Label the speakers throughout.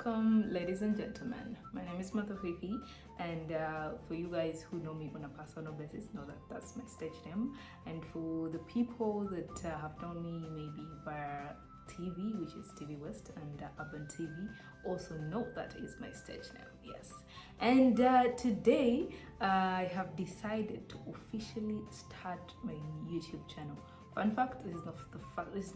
Speaker 1: Welcome, ladies and gentlemen. My name is Fifi, and for you guys who know me on a personal basis, know that that's my stage name. And for the people that have known me maybe via TV, which is TV West, and Urban TV, also know that is my stage name. Yes. And today I have decided to officially start my YouTube channel. Fun fact: this is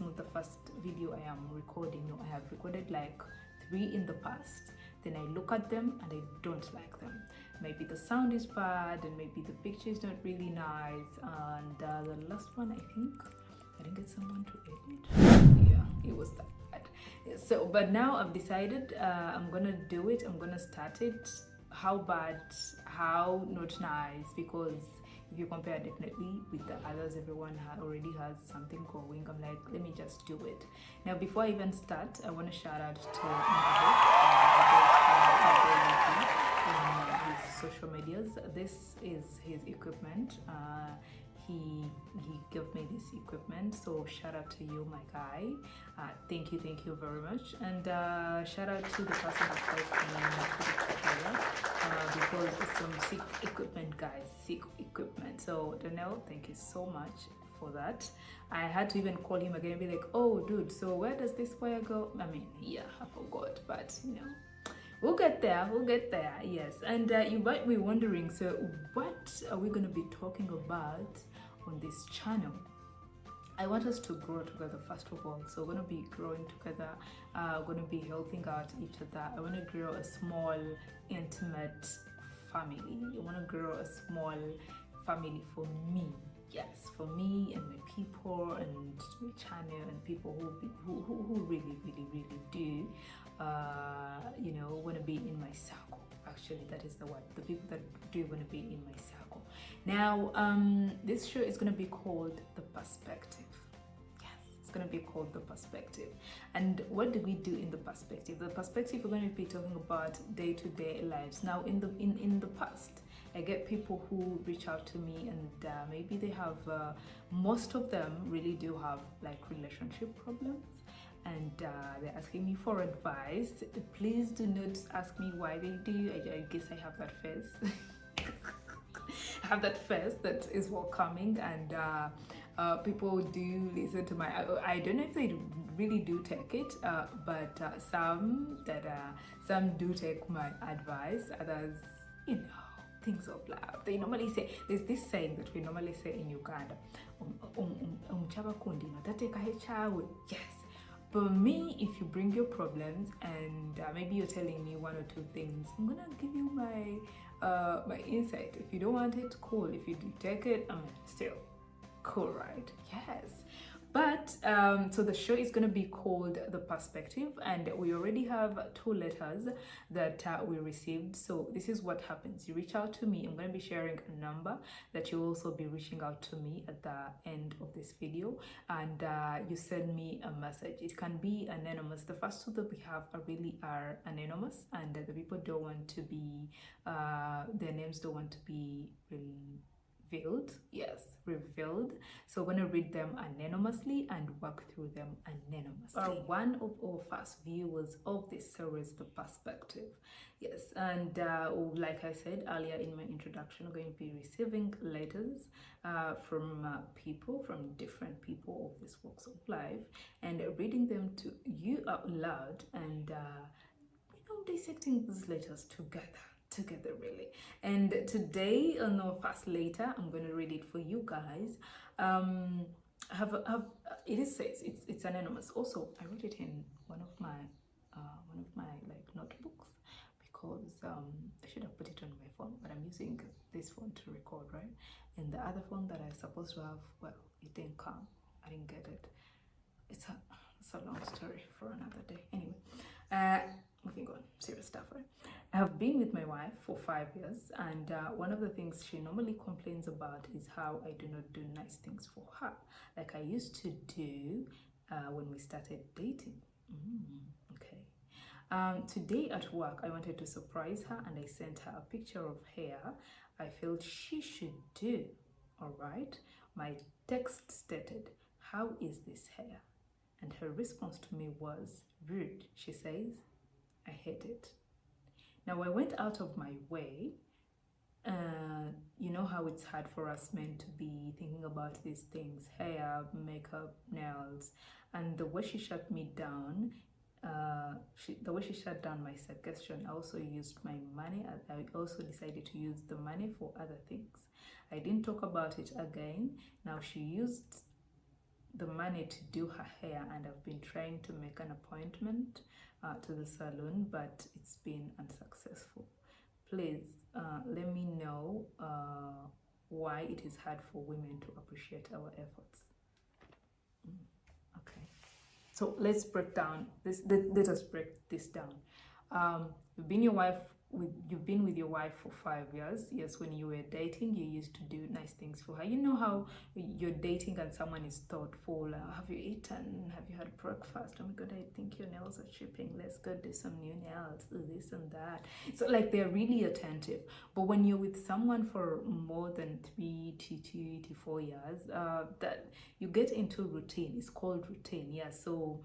Speaker 1: not the first video I am recording. No, I have recorded like 3 in the past. Then I look at them and I don't like them. Maybe the sound is bad, and maybe the picture is not really nice. And the last one, I think I didn't get someone to edit. Yeah, it was that bad. So, but now I've decided I'm gonna do it. I'm gonna start it. How bad? How not nice? Because if you compare definitely with the others, everyone already has something going. I'm like, let me just do it. Now, before I even start, I want to shout out to his social medias. This is his equipment. He gave me this equipment, so shout out to you, my guy. Thank you very much. And shout out to the person that helped me because it's some sick equipment, guys, sick equipment. So Daniel, thank you so much for that. I had to even call him again and be like, oh dude, so where does this wire go? I mean, yeah, I forgot, but you know, we'll get there, yes. And you might be wondering, so what are we going to be talking about on this channel? I want us to grow together, first of all. So we're going to be growing together, going to be helping out each other. I want to grow a small, intimate family. I want to grow a small family for me. Yes, for me and my people and my channel and people who really do, you know, want to be in my circle. Actually, that is the word. The people that do want to be in my circle. Now, this show is going to be called The Perspective. Yes, it's going to be called The Perspective. And what do we do in The Perspective? The Perspective, we're going to be talking about day-to-day lives. Now, in the past, I get people who reach out to me, and maybe they have, most of them really do have like relationship problems. And they're asking me for advice. Please do not ask me why they do. I guess I have that face. I have that face that is welcoming, and people do listen to my. I don't know if they really do take it, but some do take my advice. Others, you know, things of love. They normally say, there's this saying that we normally say in Uganda, yes. For me, if you bring your problems and maybe you're telling me 1 or 2 things, I'm gonna give you my my insight. If you don't want it, cool. If you do take it, I mean, still cool, right? Yes. But so the show is going to be called The Perspective, and we already have 2 letters that we received. So this is what happens. You reach out to me. I'm going to be sharing a number that you'll also be reaching out to me at the end of this video, and you send me a message. It can be anonymous. The first 2 that we have are anonymous, and the people don't want to be, their names don't want to be revealed. Yes, revealed. So we're going to read them anonymously and work through them anonymously. One of our first viewers of this series, The Perspective. Yes, and like I said earlier in my introduction, we're going to be receiving letters from people, from different people of this walks of life, and reading them to you out loud, and you know, dissecting these letters together really. And today on our first letter, I'm going to read it for you guys. It says it's anonymous. Also, I wrote it in one of my like notebooks, because I should have put it on my phone, but I'm using this phone to record, right? And the other phone that I supposed to have, well, it didn't come. I didn't get it. It's a long story for another day. Anyway, moving on, serious stuff, right? I have been with my wife for 5 years, and one of the things she normally complains about is how I do not do nice things for her, like I used to do when we started dating. Okay. Today at work, I wanted to surprise her, and I sent her a picture of hair I felt she should do. All right. My text stated, "How is this hair?" And her response to me was rude. She says, I hate it. Now I went out of my way. You know how it's hard for us men to be thinking about these things, hair, makeup, nails, and the way she shut me down, the way she shut down my suggestion, I also used my money. I also decided to use the money for other things. I didn't talk about it again. Now she used the money to do her hair, and I've been trying to make an appointment to the salon, but it's been unsuccessful. Please let me know why it is hard for women to appreciate our efforts. Okay, so let's break down this. Let us break this down. You've been with your wife for 5 years. Yes, when you were dating, you used to do nice things for her. You know how you're dating and someone is thoughtful. Have you eaten? Have you had breakfast? Oh my God, I think your nails are chipping. Let's go do some new nails. This and that. So like they're really attentive. But when you're with someone for more than 3 to 4 years, that you get into routine. It's called routine. Yeah. So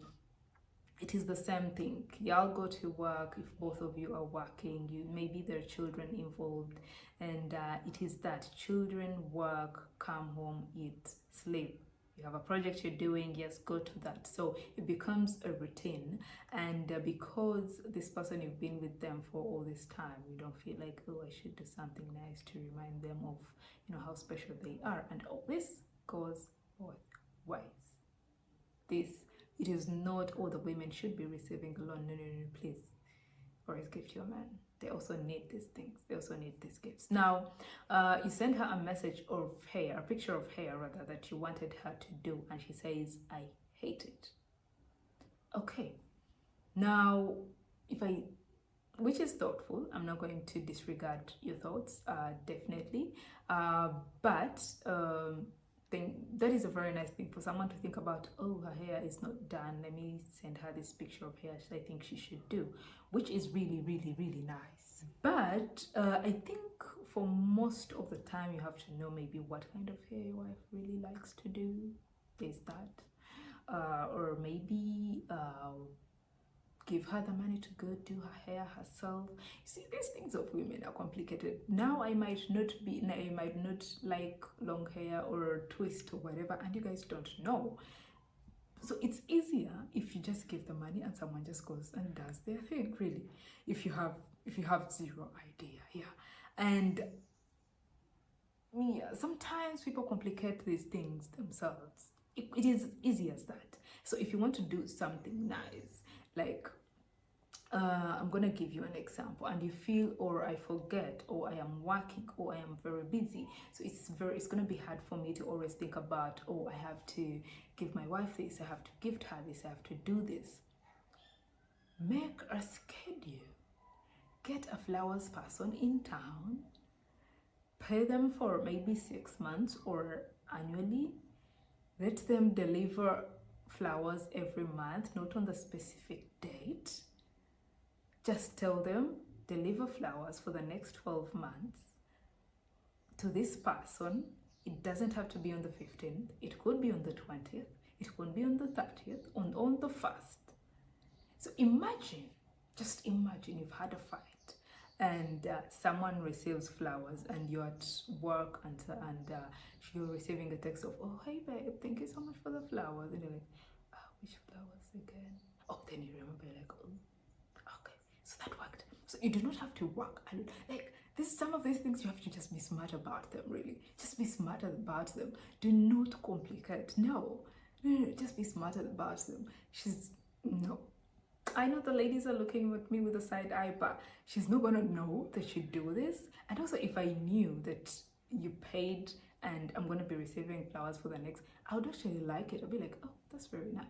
Speaker 1: it is the same thing. Y'all go to work. If both of you are working, maybe there are children involved, and it is that children, work, come home, eat, sleep. You have a project you're doing, yes, go to that. So it becomes a routine, and because this person, you've been with them for all this time, you don't feel like, oh, I should do something nice to remind them of, you know, how special they are. And all this goes both ways. It is not all the women should be receiving alone. No, please. Always give to your man. They also need these things. They also need these gifts. Now, you send her a message of hair, a picture of hair rather, that you wanted her to do, and she says, I hate it. Okay. Now, which is thoughtful. I'm not going to disregard your thoughts, definitely. But that is a very nice thing for someone to think about. Oh, her hair is not done, let me send her this picture of hair I think she should do, which is really, really, really nice. But I think for most of the time you have to know maybe what kind of hair your wife really likes to do. There's that. Or maybe give her the money to go do her hair herself. You see, these things of women are complicated. Now I might not like long hair or twist or whatever, and you guys don't know. So it's easier if you just give the money and someone just goes and does their thing, really. If you have zero idea, yeah. And yeah, sometimes people complicate these things themselves. It is easy as that. So if you want to do something nice, like I'm gonna give you an example, and you feel, or I forget, or I am working, or I am very busy, so it's gonna be hard for me to always think about, oh, I have to give my wife this, I have to gift her this, I have to do this. Make a schedule. Get a flowers person in town, pay them for maybe 6 months or annually. Let them deliver flowers every month, not on the specific date. Just tell them, deliver flowers for the next 12 months to this person. It doesn't have to be on the 15th. It could be on the 20th. It could be on the 30th, on the 1st. So imagine, just imagine you've had a fight and someone receives flowers, and you're at work, and you're receiving a text of, oh, hey babe, thank you so much for the flowers. And you're like, oh, which flowers again? Oh, then you remember, you're like, oh, okay, so that worked. So you do not have to work. Like some of these things you have to just be smart about them, really. Just be smarter about them. Do not complicate. No, just be smarter about them. No. I know the ladies are looking at me with a side eye, but she's not gonna know that you do this. And also, if I knew that you paid and I'm gonna be receiving flowers for the next, I would actually like it. I'd be like, oh, that's very nice.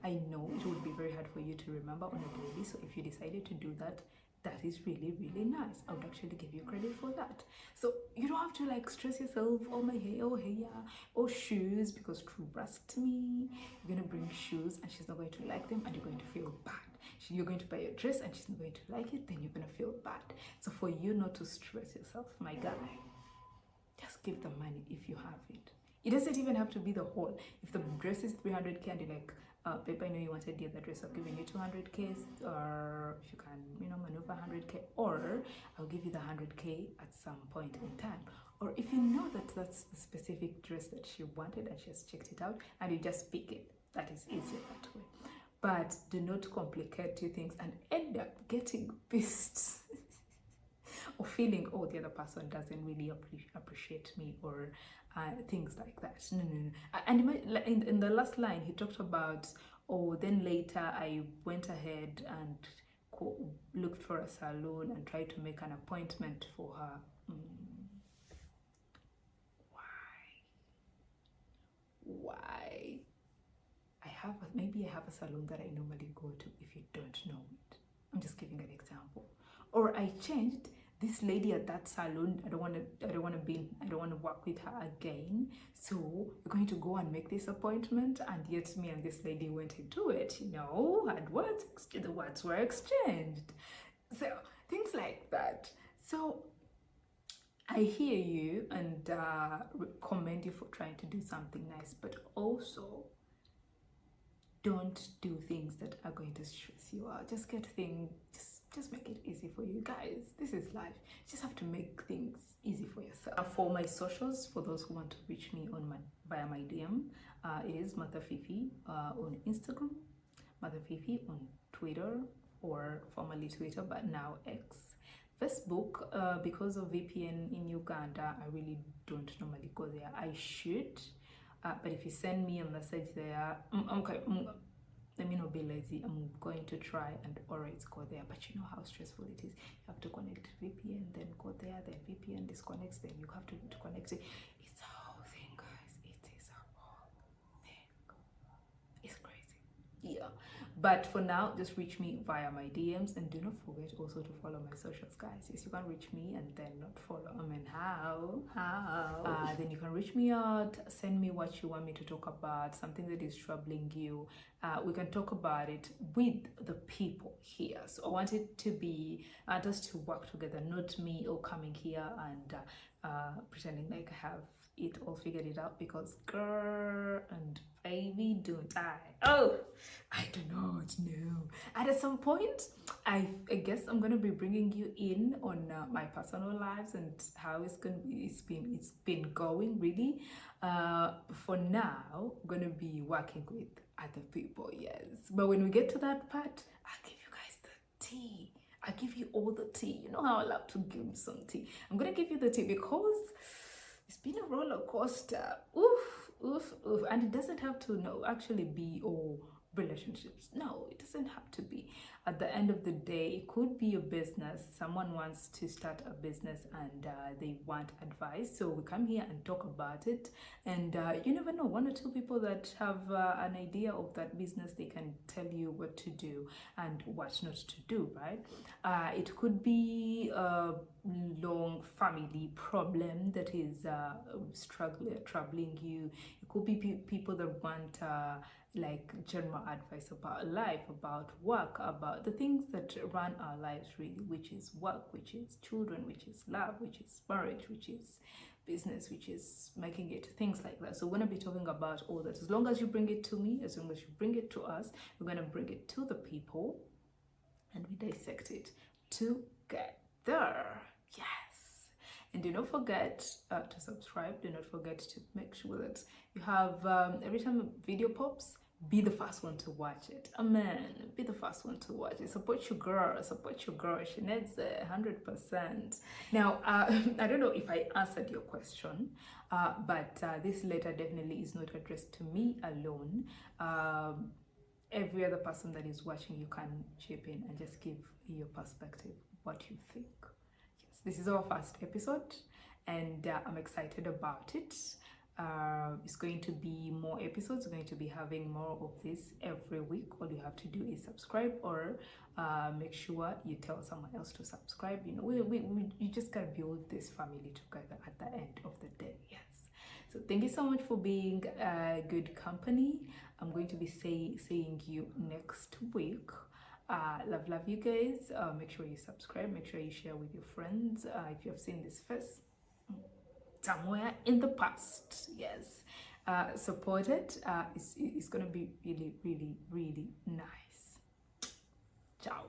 Speaker 1: I know it would be very hard for you to remember on a daily, so if you decided to do that, that is really, really nice. I would actually give you credit for that. So you don't have to like stress yourself, oh my hair, or shoes, because trust me, you're gonna bring shoes and she's not going to like them, and you're going to feel bad. You're going to buy a dress and she's not going to like it, then you're gonna feel bad. So for you not to stress yourself, my guy, just give the money if you have it. It doesn't even have to be the whole. If the dress is 300K and you're like, babe, I know you wanted the other dress. I've given you 200k, or if you can, maneuver 100k, or I'll give you the 100k at some point in time. Or if you know that that's the specific dress that she wanted and she has checked it out, and you just pick it, that is easier that way. But do not complicate two things and end up getting pissed or feeling, oh, the other person doesn't really appreciate me, or things like that. No. And in the last line, he talked about, oh, then later I went ahead and looked for a salon and tried to make an appointment for her. Why? Maybe I have a salon that I normally go to, if you don't know it. I'm just giving an example. Or I changed this lady at that salon. I don't want to work with her again. So we're going to go and make this appointment, and yet me and this lady went into it. And the words were exchanged. So things like that. So I hear you and commend you for trying to do something nice, but also don't do things that are going to stress you out. Just make it easy for you guys. This is life. You just have to make things easy for yourself. For my socials, for those who want to reach me via my DM, it is Mother Fifi on Instagram, Mother Fifi on Twitter, or formerly Twitter but now X. Facebook, because of VPN in Uganda, I really don't normally go there. I should, but if you send me a message there, okay, let me not be lazy. I'm going to try and always go there. But you know how stressful it is. You have to connect VPN, then go there, then VPN disconnects, then you have to connect it. It's a whole thing, guys. It is a whole thing. It's crazy. Yeah. But for now, just reach me via my DMs, and do not forget also to follow my socials, guys. Yes, you can reach me and then not follow. I mean, how? Then you can reach me out, send me what you want me to talk about, something that is troubling you. We can talk about it with the people here. So I want it to be just to work together, not me or coming here and pretending like I have it all figured it out, because girl and baby, don't I? Oh, I do not know. And at some point, I guess I'm gonna be bringing you in on my personal lives and how it's been going really. For now, I'm gonna be working with other people, yes. But when we get to that part, I'll give you guys the tea. I give you all the tea. You know how I love to give some tea. I'm gonna give you the tea because it's been a roller coaster. Oof. And it doesn't have to actually be all relationships. No, it doesn't have to be. At the end of the day, it could be a business. Someone wants to start a business and they want advice. So we come here and talk about it. And you never know, one or two people that have an idea of that business, they can tell you what to do and what not to do, right? It could be a long family problem that is troubling you. It could be people that want like general advice about life, about work, about the things that run our lives really, which is work, which is children, which is love, which is marriage, which is business, which is making it, things like that. So we're going to be talking about all that. As long as you bring it to me, as long as you bring it to us, we're going to bring it to the people and we dissect it together. Yes. And do not forget to subscribe. Do not forget to make sure that you have, every time a video pops, be the first one to watch it. Amen. Be the first one to watch it. Support your girl. Support your girl. She needs 100%. Now, I don't know if I answered your question, but this letter definitely is not addressed to me alone. Every other person that is watching, you can chip in and just give your perspective, what you think. Yes, this is our first episode, and I'm excited about it. It's going to be more episodes. We're going to be having more of this every week. All you have to do is subscribe, or make sure you tell someone else to subscribe. You know, you just gotta build this family together at the end of the day. Yes. So thank you so much for being good company. I'm going to be seeing you next week. Love you guys. Make sure you subscribe. Make sure you share with your friends. If you have seen this first somewhere in the past, yes. support it. It's going to be really, really, really nice. Ciao.